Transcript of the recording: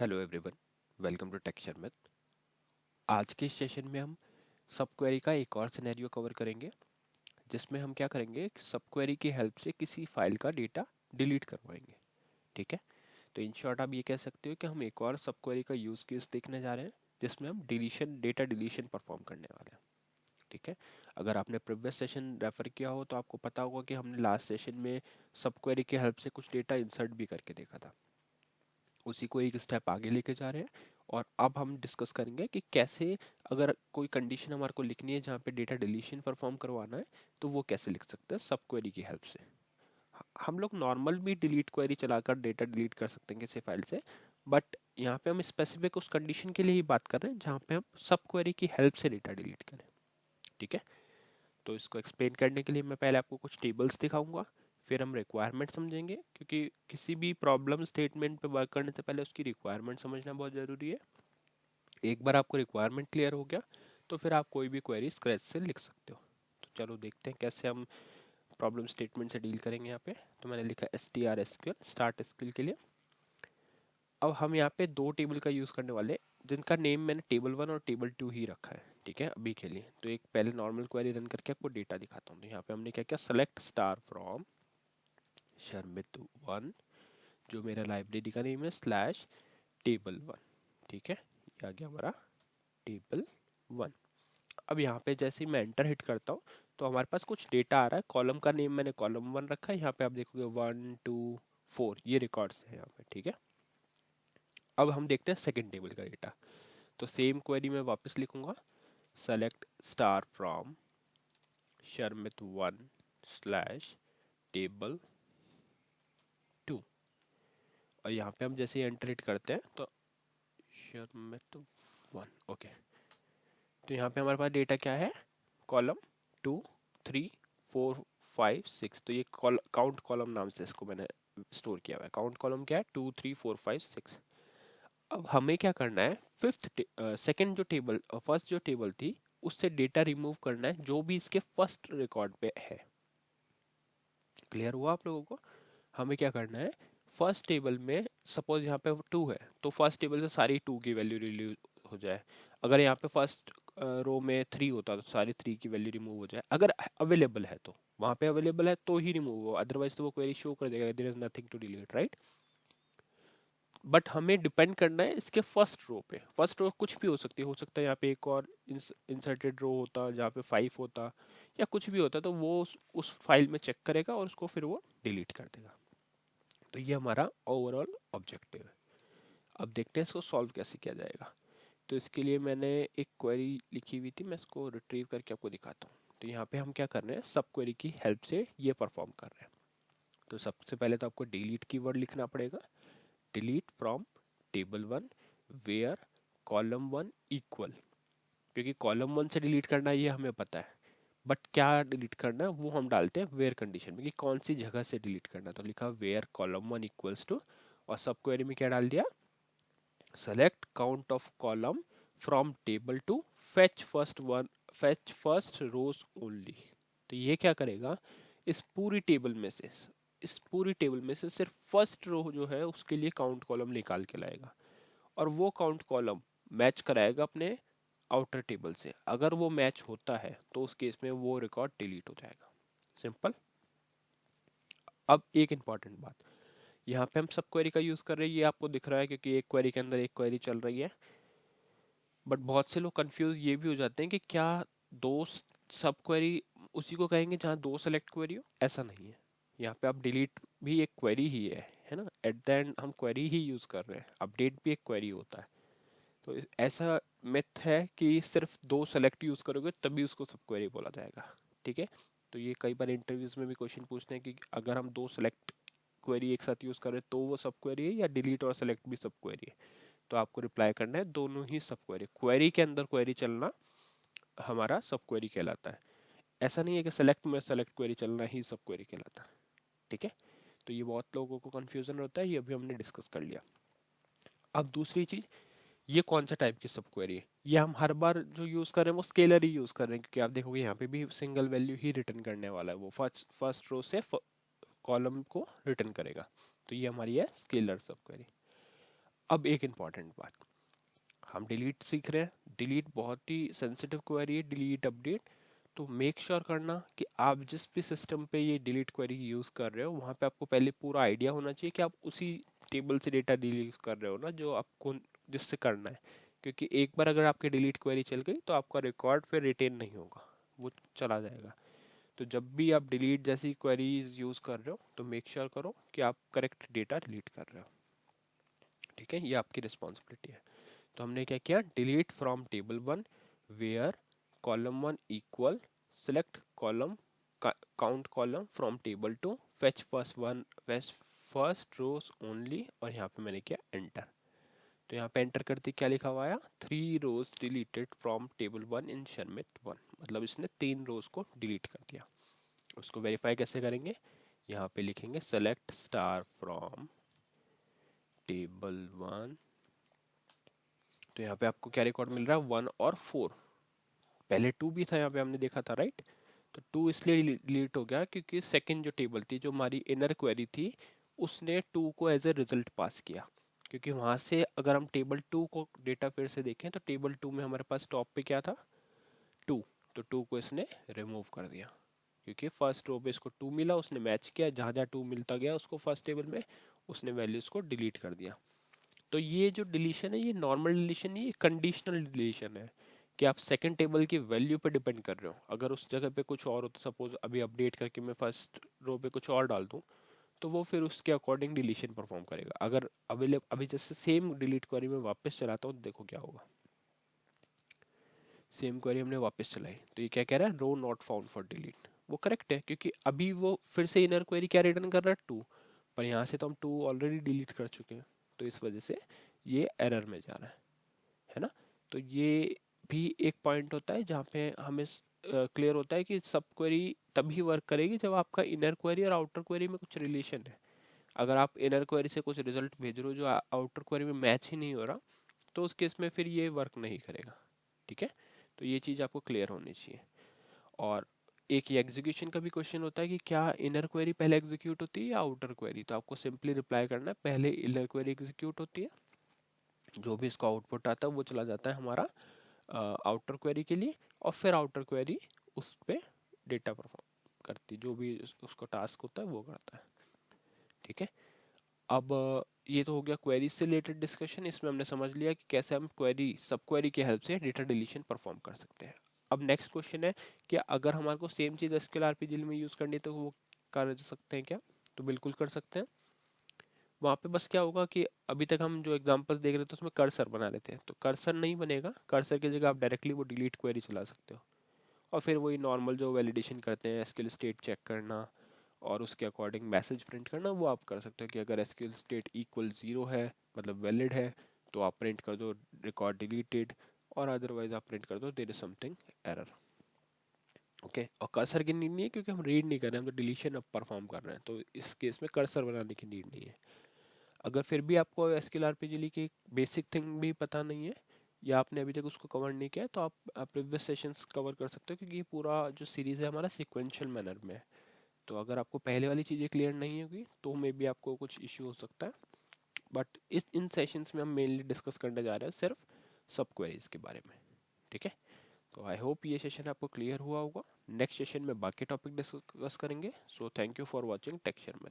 Hello everyone, welcome to tech Sharmit. आज के session में हम सब क्वेरी का एक और सिनेरियो कवर करेंगे, जिसमें हम क्या करेंगे, सब क्वेरी की हेल्प से किसी फाइल का डेटा डिलीट करवाएंगे। ठीक है, तो इन शॉर्ट आप ये कह सकते हो कि हम एक और सब क्वेरी का यूज केस देखने जा रहे हैं, जिसमें हम डेटा डिलीशन परफॉर्म करने वाले हैं। ठीक है, अगर आपने प्रीवियस सेशन रेफर किया हो तो आपको पता होगा कि हमने लास्ट सेशन में सब क्वेरी की हेल्प से कुछ डेटा इंसर्ट भी करके देखा था। उसी को एक स्टेप आगे लेके जा रहे हैं, और अब हम डिस्कस करेंगे कि कैसे, अगर कोई कंडीशन हमारे को लिखनी है जहाँ पे डेटा डिलीशन परफॉर्म करवाना है, तो वो कैसे लिख सकते हैं सब क्वेरी की हेल्प से। हम लोग नॉर्मल भी डिलीट क्वेरी चलाकर डेटा डिलीट कर सकते हैं किसी फाइल से, बट यहाँ पे हम स्पेसिफिक उस कंडीशन के लिए ही बात कर रहे हैं जहाँ पे हम सब क्वेरी की हेल्प से डेटा डिलीट करें। ठीक है, तो इसको एक्सप्लेन करने के लिए मैं पहले आपको कुछ टेबल्स दिखाऊंगा, फिर हम रिक्वायरमेंट समझेंगे, क्योंकि किसी भी प्रॉब्लम स्टेटमेंट पे वर्क करने से पहले उसकी रिक्वायरमेंट समझना बहुत ज़रूरी है। एक बार आपको रिक्वायरमेंट क्लियर हो गया तो फिर आप कोई भी क्वेरी स्क्रैच से लिख सकते हो। तो चलो देखते हैं कैसे हम प्रॉब्लम स्टेटमेंट से डील करेंगे। यहाँ पे तो मैंने लिखा str स्टार्ट एसक्यूएल के लिए। अब हम यहाँ पे दो टेबल का यूज़ करने वाले, जिनका नेम मैंने टेबल 1 और टेबल 2 ही रखा है। ठीक है, अभी के लिए तो एक पहले नॉर्मल क्वेरी रन करके आपको डेटा दिखाता हूँ। तो यहाँ पे हमने क्या किया, सेलेक्ट स्टार फ्रॉम शर्मित 1, जो मेरा लाइब्रेरी का नेम है, स्लैश टेबल 1। ठीक है, ये आ गया हमारा टेबल 1। अब यहाँ पे जैसे ही मैं एंटर हिट करता हूँ तो हमारे पास कुछ डेटा आ रहा है। कॉलम का नेम मैंने कॉलम 1 रखा है। यहाँ पे आप देखोगे 1 2 4 ये रिकॉर्ड्स है यहाँ पे। ठीक है, अब हम देखते हैं सेकंड टेबल का डेटा। तो सेम क्वेरी में वापस लिखूंगा, select star from Sharmit 1 slash table 2। और यहाँ पे हम जैसे ही एंटर हिट करते हैं तो शर्मित 1, ओके। तो यहाँ पे हमारे पास डेटा क्या है, कॉलम 2 3 4 5 6। तो ये काउंट कॉलम नाम से इसको मैंने स्टोर किया हुआ है। काउंट कॉलम क्या है, 2 3 4 5 6। अब हमें क्या करना है, सेकंड जो टेबल, फर्स्ट जो टेबल थी उससे डेटा रिमूव करना है जो भी इसके फर्स्ट रिकॉर्ड पे है। क्लियर हुआ आप लोगों को? हमें क्या करना है, फर्स्ट टेबल में सपोज यहाँ पे 2 है तो फर्स्ट टेबल से सारी 2 की वैल्यू रिलीव हो जाए। अगर यहाँ पे फर्स्ट रो में 3 होता तो सारी 3 की वैल्यू रिमूव हो जाए। अगर अवेलेबल है तो, वहाँ पे अवेलेबल है तो ही रिमूव हो, अदरवाइज तो वो क्वेरी शो कर देगा there is nothing to delete, right. But हमें डिपेंड करना है इसके फर्स्ट रो पे। फर्स्ट रो कुछ भी हो सकता है यहाँ पे एक और इंसर्टेड रो होता जहाँ पे 5 होता, या कुछ भी होता, तो वो उस फाइल में चेक करेगा और उसको फिर वो डिलीट कर देगा। तो ये हमारा ओवरऑल ऑब्जेक्टिव है। अब देखते हैं इसको सॉल्व कैसे किया जाएगा। तो इसके लिए मैंने एक क्वेरी लिखी हुई थी, मैं इसको रिट्रीव करके आपको दिखाता हूँ। तो यहाँ पे हम क्या कर रहे हैं, सब क्वेरी की हेल्प से ये परफॉर्म कर रहे हैं। तो सबसे पहले तो आपको डिलीट कीवर्ड लिखना पड़ेगा, delete from table 1 where column 1 equal, क्योंकि कॉलम 1 से डिलीट करना ये हमें पता है, बट क्या डिलीट करना है वो हम डालते हैं वेयर कंडीशन में कि कौन सी जगह से डिलीट करना। तो लिखा वेयर कॉलम 1 इक्वल्स टू, और सब क्वेरी में क्या डाल दिया, select count of column from table 2 fetch first rows only. तो ये क्या करेगा, इस पूरी टेबल में से सिर्फ फर्स्ट रो जो है उसके लिए काउंट कॉलम निकाल के लाएगा, और वो काउंट कॉलम मैच कराएगा अपने आउटर टेबल से। अगर वो मैच होता है तो उस केस में वो रिकॉर्ड डिलीट हो जाएगा। सिंपल। अब एक इंपॉर्टेंट बात, यहाँ पे हम सब क्वेरी का यूज कर रहे हैं, ये आपको दिख रहा है क्योंकि एक क्वेरी के अंदर एक क्वेरी चल रही है। बट बहुत से लोग कंफ्यूज ये भी हो जाते हैं कि क्या दो सब क्वेरी उसी को कहेंगे जहाँ दो सेलेक्ट क्वेरी हो। ऐसा नहीं है, यहाँ पे आप डिलीट भी एक क्वेरी ही है ना। एट द एंड हम क्वेरी ही यूज कर रहे हैं, अपडेट भी एक क्वेरी होता है। तो ऐसा मिथ है कि सिर्फ दो सेलेक्ट यूज करोगे तभी उसको सब क्वेरी बोला जाएगा। ठीक है, तो ये कई बार इंटरव्यूज में भी क्वेश्चन पूछते हैं कि अगर हम दो सेलेक्ट क्वेरी एक साथ यूज कर रहे हैं तो वो सब क्वेरी है, या डिलीट और सेलेक्ट भी सब क्वेरी है। तो आपको रिप्लाई करना है दोनों ही सब क्वेरी, क्वेरी के अंदर क्वेरी चलना हमारा सब क्वेरी कहलाता है। ऐसा नहीं है कि सेलेक्ट में सेलेक्ट क्वेरी चलना ही सब क्वेरी कहलाता है। ठीक है, तो ये बहुत लोगों को कंफ्यूजन होता है, ये अभी हमने डिस्कस कर लिया। अब दूसरी चीज, ये कौन सा टाइप की सब क्वेरी है, ये हम हर बार जो यूज कर रहे हैं वो स्केलर ही यूज कर रहे हैं, क्योंकि आप देखोगे यहाँ पे भी सिंगल वैल्यू ही रिटर्न करने वाला है, वो फर्स्ट रो से कॉलम को रिटर्न करेगा। तो ये हमारी है स्केलर सब क्वेरी। अब एक इम्पॉर्टेंट बात, हम डिलीट सीख रहे हैं, डिलीट बहुत ही सेंसिटिव क्वेरी है, डिलीट अपडेट। तो मेक श्योर करना कि आप जिस भी सिस्टम पे ये डिलीट क्वेरी यूज़ कर रहे हो वहाँ पे आपको पहले पूरा आइडिया होना चाहिए कि आप उसी टेबल से डेटा डिलीट कर रहे हो ना, जो आपको जिससे करना है। क्योंकि एक बार अगर आपकी डिलीट क्वेरी चल गई तो आपका रिकॉर्ड फिर रिटेन नहीं होगा, वो चला जाएगा। तो जब भी आप डिलीट जैसी क्वेरीज यूज़ कर रहे हो तो मेक श्योर करो कि आप करेक्ट डेटा डिलीट कर रहे हो। ठीक है, ये आपकी रिस्पॉन्सिबिलिटी है। तो हमने क्या किया, delete from table one where column one equal select column count column from table two fetch first rows only, और यहाँ पे मैंने किया एंटर। तो यहाँ पे एंटर करते क्या लिखा हुआ आया, 3 rows deleted from table one in Sharmit one, मतलब इसने 3 रोज को डिलीट कर दिया। उसको वेरीफाई कैसे करेंगे, यहाँ पे लिखेंगे select star from table one. तो यहाँ पे आपको क्या रिकॉर्ड मिल रहा है, 1 और 4। पहले 2 भी था, यहाँ पे हमने देखा था राइट। तो 2 इसलिए डिलीट हो गया क्योंकि सेकंड जो टेबल थी, जो हमारी इनर क्वेरी थी, उसने 2 को एज ए रिजल्ट पास किया। क्योंकि वहां से अगर हम टेबल 2 को डेटा फिर से देखें तो टेबल 2 में हमारे पास टॉप पे क्या था, 2। तो 2 को इसने रिमूव कर दिया, क्योंकि फर्स्ट रो पे इसको 2 मिला, उसने मैच किया, जहाँ जहाँ 2 मिलता गया उसको फर्स्ट टेबल में, उसने वैल्यूज को डिलीट कर दिया। तो ये जो डिलीशन है ये नॉर्मल डिलीशन नहीं, ये कंडीशनल डिलीशन है कि आप सेकंड टेबल की वैल्यू पे डिपेंड कर रहे हो। अगर उस जगह पे कुछ और हो, तो सपोज अभी अपडेट करके मैं फर्स्ट रो पे कुछ और डाल दूं, तो वो फिर उसके अकॉर्डिंग डिलीशन परफॉर्म करेगा। अगर अवेलेबल अभी जैसे सेम डिलीट क्वेरी में वापस चलाता हूँ तो देखो क्या होगा। सेम क्वेरी हमने वापस चलाई तो ये क्या कह रहा है, रो नॉट फाउंड फॉर डिलीट। वो करेक्ट है क्योंकि अभी वो फिर से इनर क्वेरी क्या रिटर्न कर रहा है, 2। पर यहाँ से तो हम 2 ऑलरेडी डिलीट कर चुके हैं, तो इस वजह से ये एरर में जा रहा है ना। तो ये भी एक पॉइंट होता है जहाँ पे हमें क्लियर होता है कि सब क्वेरी तभी वर्क करेगी जब आपका इनर क्वेरी और आउटर क्वेरी में कुछ रिलेशन है। अगर आप इनर क्वेरी से कुछ रिजल्ट भेज रहे हो जो आउटर क्वेरी में मैच ही नहीं हो रहा, तो उस केस में फिर ये वर्क नहीं करेगा। ठीक है, तो ये चीज़ आपको क्लियर होनी चाहिए। और एक ये एग्जीक्यूशन का भी क्वेश्चन होता है कि क्या इनर क्वेरी पहले एग्जीक्यूट होती है या आउटर क्वेरी। तो आपको सिंपली रिप्लाई करना है पहले इनर क्वेरी एग्जीक्यूट होती है, जो भी इसका आउटपुट आता है वो चला जाता है हमारा आउटर क्वेरी के लिए, और फिर आउटर क्वेरी उस पर डेटा परफॉर्म करती, जो भी उसका टास्क होता है वो करता है। ठीक है, अब ये तो हो गया क्वेरी से रिलेटेड डिस्कशन। इसमें हमने समझ लिया कि कैसे हम क्वेरी सब क्वेरी की हेल्प से डेटा डिलीशन परफॉर्म कर सकते हैं। अब नेक्स्ट क्वेश्चन है कि अगर हमारे को सेम चीज़ एसक्यूएल आरपीजी में यूज़ करनी है तो वो कर सकते हैं क्या। तो बिल्कुल कर सकते हैं। वहाँ पे बस क्या होगा कि अभी तक हम जो एग्जांपल्स देख रहे थे उसमें कर्सर बना रहे थे, तो कर्सर नहीं बनेगा। कर्सर की जगह आप डायरेक्टली वो डिलीट क्वेरी चला सकते हो, और फिर वही नॉर्मल जो वैलिडेशन करते हैं एसक्यूएल स्टेट चेक करना और उसके अकॉर्डिंग मैसेज प्रिंट करना, वो आप कर सकते हो कि अगर एसक्यूएल स्टेट इक्वल 0 है मतलब वैलिड है तो आप प्रिंट कर दो रिकॉर्ड डिलीटेड, और अदरवाइज आप प्रिंट कर दो there is something error. Okay, और कर्सर की नीड नहीं है क्योंकि हम रीड नहीं कर रहे हैं, हम तो डिलीशन अब परफॉर्म कर रहे हैं, तो इस केस में कर्सर बनाने की नीड नहीं है। अगर फिर भी आपको एसक्यूएल आरपीजी की बेसिक थिंग भी पता नहीं है या आपने अभी तक उसको कवर नहीं किया है, तो आप प्रीवियस सेशंस कवर कर सकते हो, क्योंकि ये पूरा जो सीरीज़ है हमारा सिक्वेंशियल मैनर में है। तो अगर आपको पहले वाली चीज़ें क्लियर नहीं होगी तो मे बी आपको कुछ इश्यू हो सकता है। बट इन सेशंस में हम मेनली डिस्कस करने जा रहे हैं सिर्फ सब क्वेरीज के बारे में। ठीक है, तो आई होप ये सेशन आपको क्लियर हुआ होगा। नेक्स्ट सेशन में बाकी टॉपिक डिस्कस करेंगे। So thank you for watching tech share में।